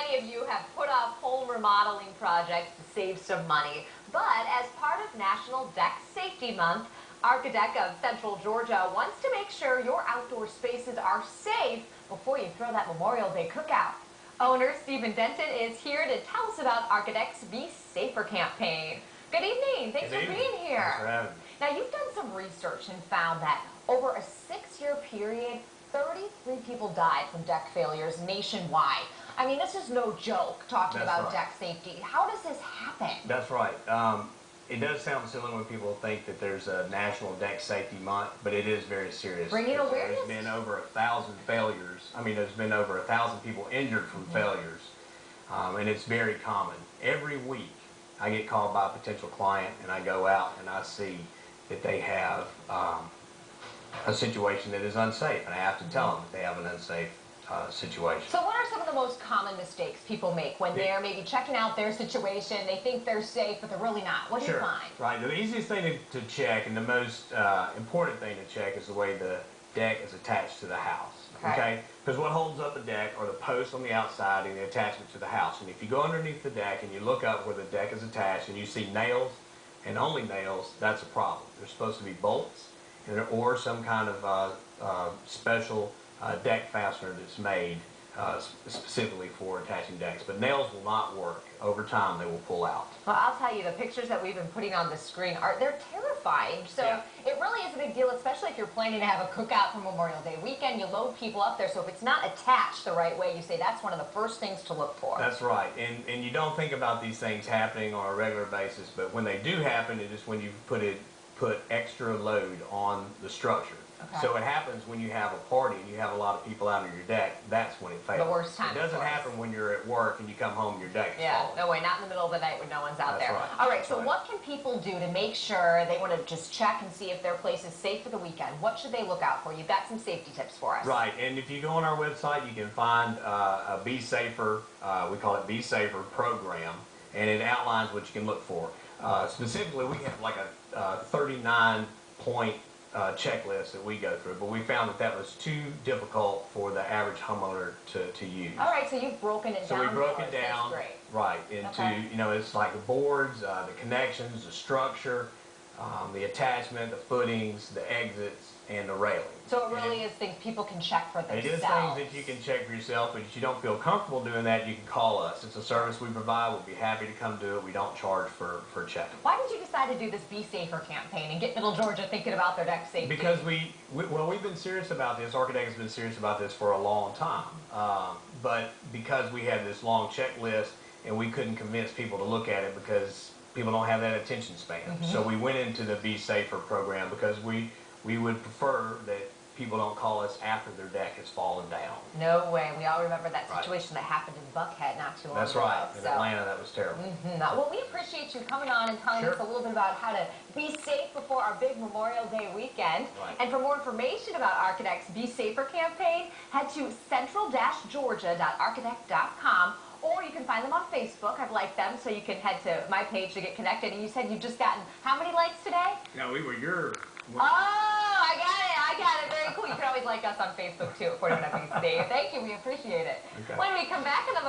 many of you have put off home remodeling projects to save some money. But as part of National Deck Safety Month, Archadeck of Central Georgia wants to make sure your outdoor spaces are safe before you throw that Memorial Day cookout. Owner Stephen Denton is here to tell us about Archadeck's Be Safer campaign. Good evening. Thanks for being here. Thanks for having me. Now, you've done some research and found that over a 6-year period, 33 people died from deck failures nationwide. I mean, this is no joke talking about deck safety. How does this happen? That's right. It does sound silly when people think that there's a National Deck Safety Month, but it is very serious. Bringing awareness. There's been over 1,000 failures. I mean, there's been over 1,000 people injured from failures, and it's very common. Every week, I get called by a potential client, and I go out and I see that they have a situation that is unsafe, and I have to tell them that they have an unsafe situation. So what are some of the most common mistakes people make when they're maybe checking out their situation? They think they're safe, but they're really not. What do you find? Right. The easiest thing to check and the most important thing to check is the way the deck is attached to the house. Okay? Because what holds up the deck are the posts on the outside and the attachment to the house. And if you go underneath the deck and you look up where the deck is attached and you see nails and only nails, that's a problem. There's supposed to be bolts or some kind of special deck fastener that's made specifically for attaching decks. But nails will not work. Over time, they will pull out. Well, I'll tell you, the pictures that we've been putting on the screen, they're terrifying. So it really is a big deal, especially if you're planning to have a cookout for Memorial Day weekend. You load people up there, so if it's not attached the right way, you say that's one of the first things to look for. That's right. And you don't think about these things happening on a regular basis, but when they do happen, it is when you put extra load on the structure. So it happens when you have a party and you have a lot of people out on your deck. That's when it fails. The worst time. It doesn't happen when you're at work and you come home and your deck is falling. No way, not in the middle of the night when no one's out there. Right. All right, so what can people do to make sure they want to just check and see if their place is safe for the weekend? What should they look out for? You've got some safety tips for us. Right, and if you go on our website, you can find a Be Safer, we call it Be Safer program, and it outlines what you can look for. Specifically, we have like a 39-point checklist that we go through, but we found that was too difficult for the average homeowner to use. All right, so you've broken it down. So we broke it down, right, into, you know, it's like the boards, the connections, the structure, the attachment, the footings, the exits, and the railing. So it really is things people can check for themselves. It is things that you can check for yourself, but if you don't feel comfortable doing that, you can call us. It's a service we provide. We'll be happy to come do it. We don't charge for checking. Why did you decide to do this Be Safer campaign and get Middle Georgia thinking about their deck safety? Because we've been serious about this. Archadeck has been serious about this for a long time. But because we had this long checklist and we couldn't convince people to look at it because people don't have that attention span. So we went into the Be Safer program because we would prefer that people don't call us after their deck has fallen down. No way. We all remember that situation that happened in Buckhead not too long ago. That's right. In Atlanta, that was terrible. Well, we appreciate you coming on and telling us a little bit about how to be safe before our big Memorial Day weekend. And for more information about Archadeck's Be Safer campaign, head to central-georgia.archadeck.com, or you can find them on Facebook. I've liked them, so you can head to my page to get connected. And you said you've just gotten how many likes today? No, we were your... Oh, I got it. Very cool. You can always like us on Facebook, too, at 41 Thank you. We appreciate it. When we come back, another